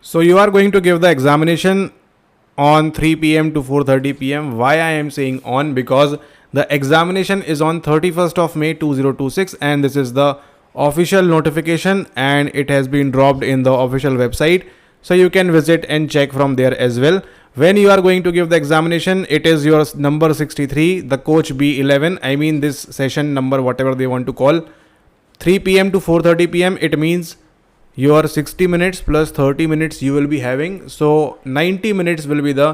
So you are going to give the examination on 3 p.m. to 4:30 p.m. Why I am saying on? Because the examination is on 31st of May 2026 and this is the official notification and it has been dropped in the official website. So you can visit and check from there as well. When you are going to give the examination, it is your number 63, the coach B11. I mean this session number, whatever they want to call. 3 p.m. to 4:30 p.m. It means your 60 minutes plus 30 minutes you will be having. So 90 minutes will be the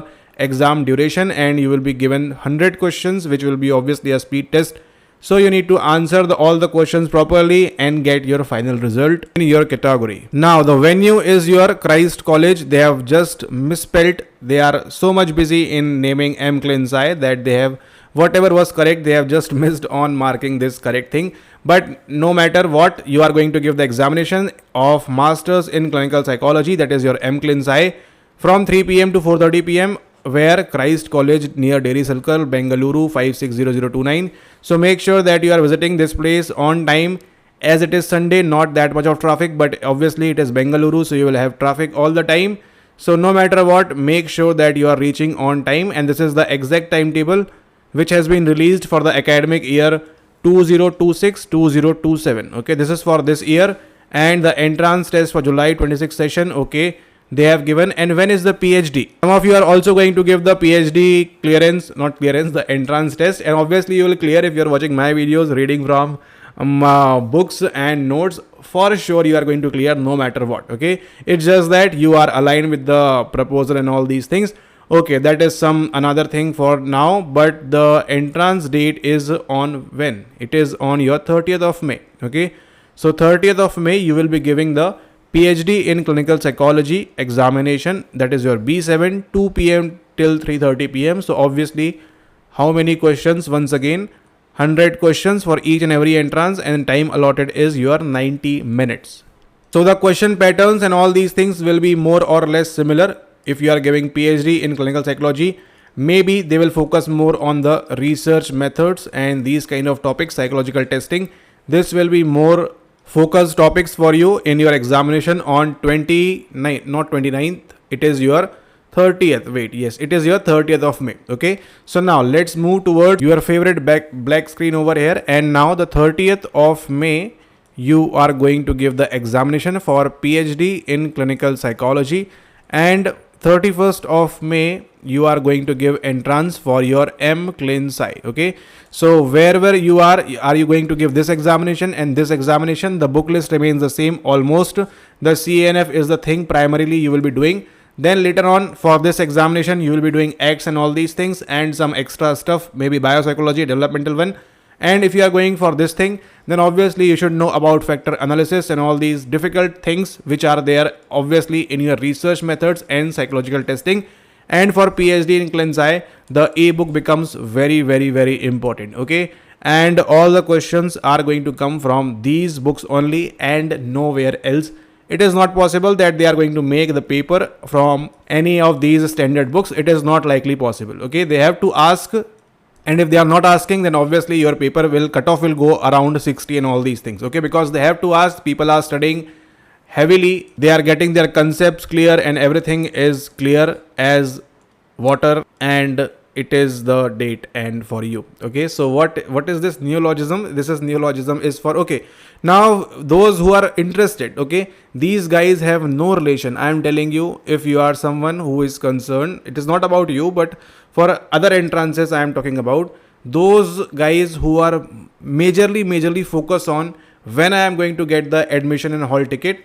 exam duration and you will be given 100 questions, which will be obviously a speed test. So you need to answer all the questions properly and get your final result in your category. Now the venue is your Christ College. They have just misspelled. They are so much busy in naming mphil that they have whatever was correct, they have just missed on marking this correct thing. But no matter what, you are going to give the examination of Masters in Clinical Psychology, that is your mphil, from 3 p.m. to 4:30 p.m. where Christ College near Dairy Circle, Bengaluru 560029. So make sure that you are visiting this place on time, as it is Sunday, not that much of traffic, but obviously it is Bengaluru, so you will have traffic all the time. So no matter what, make sure that you are reaching on time, and this is the exact timetable which has been released for the academic year 2026-2027. Okay, this is for this year, and the entrance test for July 26 session, okay, they have given. And when is the PhD? Some of you are also going to give the PhD the entrance test, and obviously you will clear if you are watching my videos, reading from books and notes. For sure you are going to clear no matter what. Okay, it's just that you are aligned with the proposal and all these things. Okay, that is another thing for now, but the entrance date is on when? It is on your 30th of May. Okay, so 30th of May you will be giving the PhD in Clinical Psychology examination, that is your B7, 2 p.m. till 3:30 p.m. So obviously, how many questions? Once again, 100 questions for each and every entrance, and time allotted is your 90 minutes. So the question patterns and all these things will be more or less similar. If you are giving PhD in Clinical Psychology, maybe they will focus more on the research methods and these kind of topics, psychological testing. This will be more focused topics for you in your examination on 29th, it is your 30th. Wait, yes, it is your 30th of May. Okay, so now let's move toward your favorite black screen over here. And now the 30th of May, you are going to give the examination for PhD in Clinical Psychology, and 31st of May, you are going to give entrance for your mphil. Okay, so wherever you are you going to give this examination and this examination? The book list remains the same almost. The CANF is the thing primarily you will be doing. Then later on for this examination, you will be doing X and all these things and some extra stuff, maybe biopsychology, developmental one. And if you are going for this thing, then obviously you should know about factor analysis and all these difficult things which are there obviously in your research methods and psychological testing. And for PhD in Clin-Sci, the e-book becomes very, very, very important. Okay, and all the questions are going to come from these books only and nowhere else. It is not possible that they are going to make the paper from any of these standard books. It is not likely possible. Okay, they have to ask. And if they are not asking, then obviously your paper cutoff will go around 60 and all these things. Okay, because they have to ask, people are studying heavily, they are getting their concepts clear and everything is clear as water, and it is the date and for you. Okay, so what is this neologism? This is neologism is for, okay, now those who are interested, okay, these guys have no relation. I am telling you, if you are someone who is concerned, it is not about you, but for other entrances I am talking about, those guys who are majorly focus on when I am going to get the admission and hall ticket.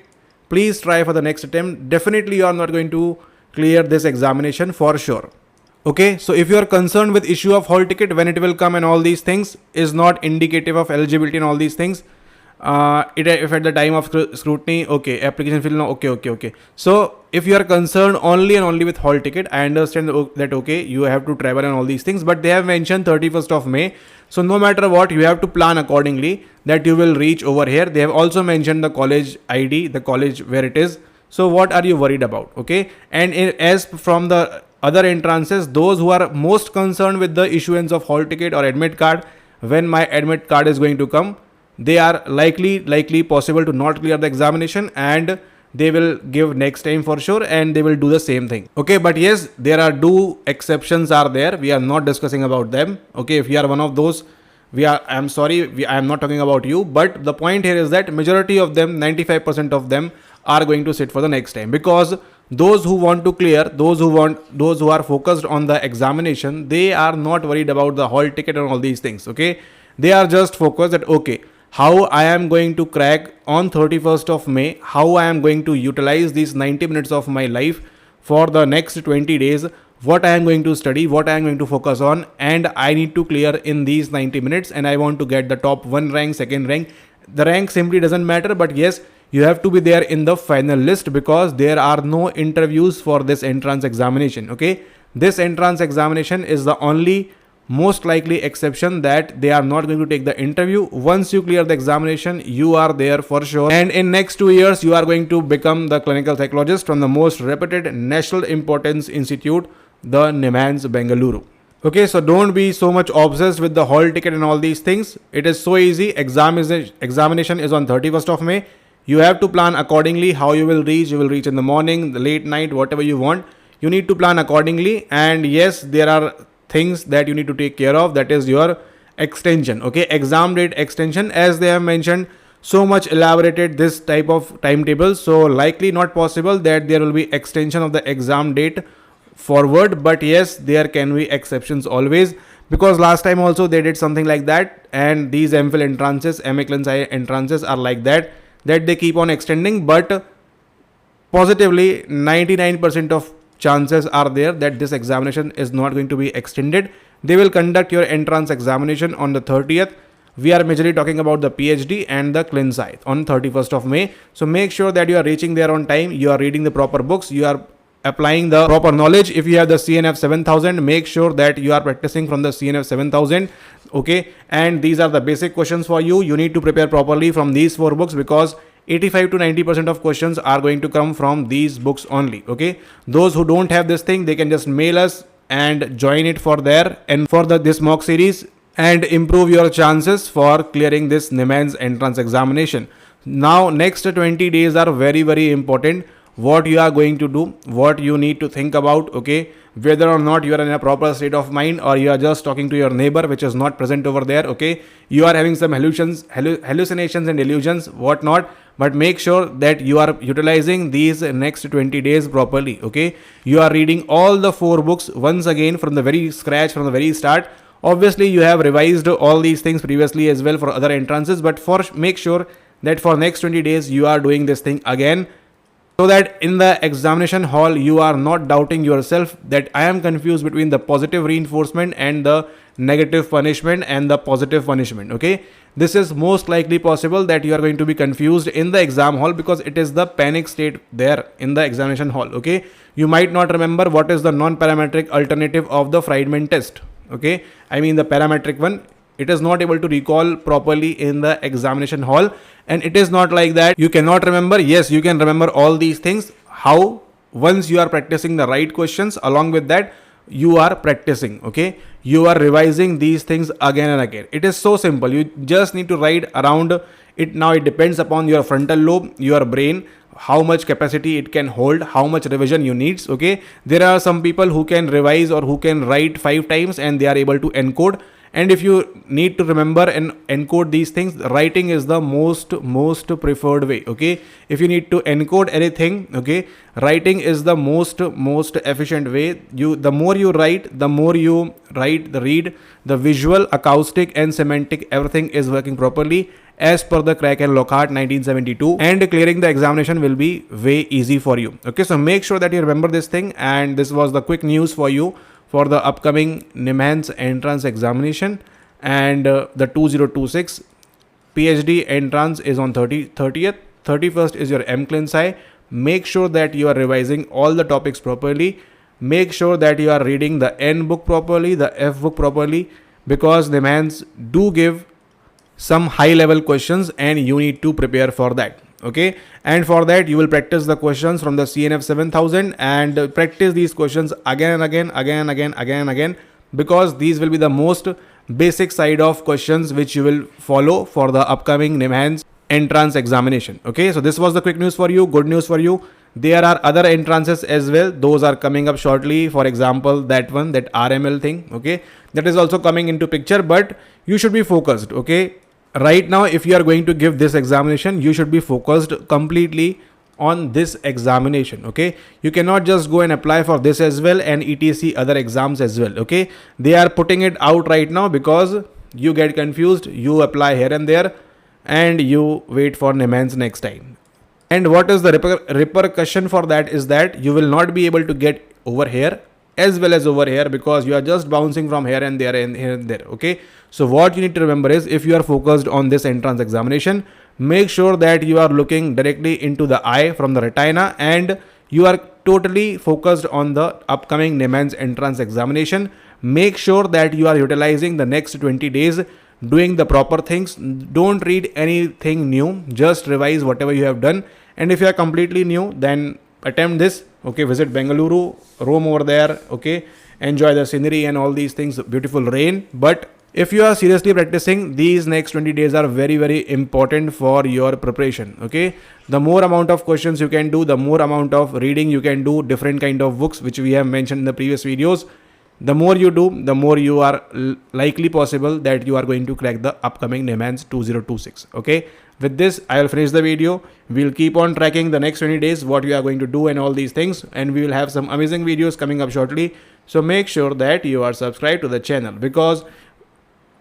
Please try for the next attempt. Definitely you are not going to clear this examination for sure. Okay, so if you are concerned with issue of hall ticket, when it will come and all these things is not indicative of eligibility and all these things. If at the time of scrutiny, okay, application fill, no, okay. So if you are concerned only and only with hall ticket, I understand that okay, you have to travel and all these things, but they have mentioned 31st of May. So no matter what, you have to plan accordingly that you will reach over here. They have also mentioned the college ID, the college where it is. So what are you worried about? Okay, and as from the other entrances, those who are most concerned with the issuance of hall ticket or admit card, when my admit card is going to come, they are likely possible to not clear the examination, and they will give next time for sure, and they will do the same thing. Okay, but yes, there are two exceptions are there. We are not discussing about them. Okay, if you are one of those, I'm sorry, I am not talking about you. But the point here is that majority of them, 95% of them, are going to sit for the next time, because those who want to clear, those who are focused on the examination, they are not worried about the hall ticket and all these things. Okay, they are just focused that, okay, how I am going to crack on 31st of May, how I am going to utilize these 90 minutes of my life for the next 20 days, what I am going to study, what I am going to focus on, and I need to clear in these 90 minutes, and I want to get the top 1 rank, second rank. The rank simply doesn't matter, but yes, you have to be there in the final list, because there are no interviews for this entrance examination. Okay, this entrance examination is the only most likely exception that they are not going to take the interview. Once you clear the examination, you are there for sure, and in next 2 years you are going to become the clinical psychologist from the most reputed national importance institute, the NIMHANS Bengaluru. Okay, so don't be so much obsessed with the hall ticket and all these things. It is so easy. Examination is on 31st of May. You have to plan accordingly how you will reach. You will reach in the morning, the late night, whatever you want. You need to plan accordingly. And yes, there are things that you need to take care of. That is your extension. Okay, exam date extension, as they have mentioned so much elaborated this type of timetable. So likely not possible that there will be extension of the exam date forward. But yes, there can be exceptions always, because last time also they did something like that. And these M.Phil entrances, MA entrances are like that they keep on extending, but positively 99% of chances are there that this examination is not going to be extended. They will conduct your entrance examination on the 30th. We are majorly talking about the PhD and the Clin Sci on 31st of May. So make sure that you are reaching there on time, you are reading the proper books, you are applying the proper knowledge. If you have the CNF 7000, make sure that you are practicing from the CNF 7000. Okay, and these are the basic questions for you. You need to prepare properly from these 4 books, because 85 to 90% of questions are going to come from these books only. Okay, those who don't have this thing, they can just mail us and join it for there and for this mock series, and improve your chances for clearing this NIMHANS entrance examination. Now next 20 days are very, very important. What you are going to do, what you need to think about. Okay, whether or not you are in a proper state of mind, or you are just talking to your neighbor which is not present over there. Okay, you are having some hallucinations and illusions, whatnot, but make sure that you are utilizing these next 20 days properly. Okay, you are reading all the 4 books once again from the very scratch, from the very start. Obviously you have revised all these things previously as well for other entrances, but make sure that for next 20 days you are doing this thing again, so that in the examination hall you are not doubting yourself that I am confused between the positive reinforcement and the negative punishment and the positive punishment. Okay, this is most likely possible that you are going to be confused in the exam hall, because it is the panic state there in the examination hall. Okay, you might not remember what is the non-parametric alternative of the Friedman test. Okay, I mean the parametric one. It is not able to recall properly in the examination hall, and it is not like that you cannot remember. Yes, you can remember all these things. How? Once you are practicing the right questions, along with that you are practicing. Okay, you are revising these things again and again. It is so simple. You just need to write around it. Now it depends upon your frontal lobe, your brain, how much capacity it can hold, how much revision you need. Okay, there are some people who can revise or who can write 5 times and they are able to encode. And if you need to remember and encode these things, writing is the most preferred way. Okay, if you need to encode anything, okay, writing is the most efficient way. The more you write, the read, the visual, acoustic and semantic, everything is working properly as per the Crack and Lockhart 1972, and clearing the examination will be way easy for you. Okay, so make sure that you remember this thing, and this was the quick news for you for the upcoming NIMHANS entrance examination. And the 2026 PhD entrance is on 30th. 31st is your Clin Sci. Make sure that you are revising all the topics properly. Make sure that you are reading the N book properly, the F book properly, because NIMHANS do give some high level questions and you need to prepare for that. Okay, and for that you will practice the questions from the CNF 7000 and practice these questions again and again, because these will be the most basic side of questions which you will follow for the upcoming NIMHANS entrance examination. Okay, so this was the quick news for you. Good news for you, there are other entrances as well. Those are coming up shortly. For example, that one, that RML thing, okay, that is also coming into picture, but you should be focused. Okay, right now if you are going to give this examination, you should be focused completely on this examination. Okay, you cannot just go and apply for this as well and etc other exams as well. Okay, they are putting it out right now because you get confused, you apply here and there, and you wait for NIMHANS next time. And what is the repercussion for that is that you will not be able to get over here as well as over here, because you are just bouncing from here and there and here and there. Okay, so what you need to remember is, if you are focused on this entrance examination, make sure that you are looking directly into the eye from the retina, and you are totally focused on the upcoming NIMHANS entrance examination. Make sure that you are utilizing the next 20 days, doing the proper things. Don't read anything new, just revise whatever you have done. And if you are completely new, then attempt this. Okay, visit Bengaluru, roam over there. Okay, enjoy the scenery and all these things, beautiful rain. But if you are seriously practicing, these next 20 days are very, very important for your preparation. Okay, the more amount of questions you can do, the more amount of reading you can do, different kind of books which we have mentioned in the previous videos, the more you do, the more you are likely possible that you are going to crack the upcoming NIMHANS 2026. Okay, with this I will finish the video. We'll keep on tracking the next 20 days what you are going to do and all these things, and we will have some amazing videos coming up shortly. So make sure that you are subscribed to the channel, because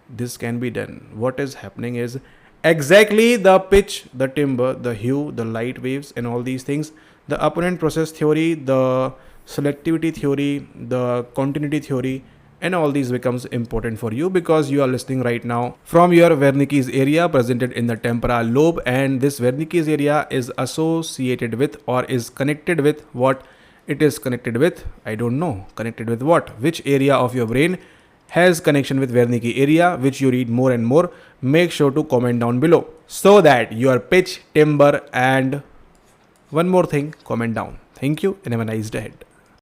this can be done. What is happening is exactly the pitch, the timbre, the hue, the light waves and all these things, the opponent process theory, the selectivity theory, the continuity theory, and all these becomes important for you, because you are listening right now from your Wernicke's area presented in the temporal lobe, and this Wernicke's area is associated with, or is connected with, what it is connected with, I don't know, connected with what, which area of your brain has connection with Wernicke area, which you read more and more. Make sure to comment down below so that your pitch, timbre, and one more thing, comment down. Thank you and have a nice day ahead.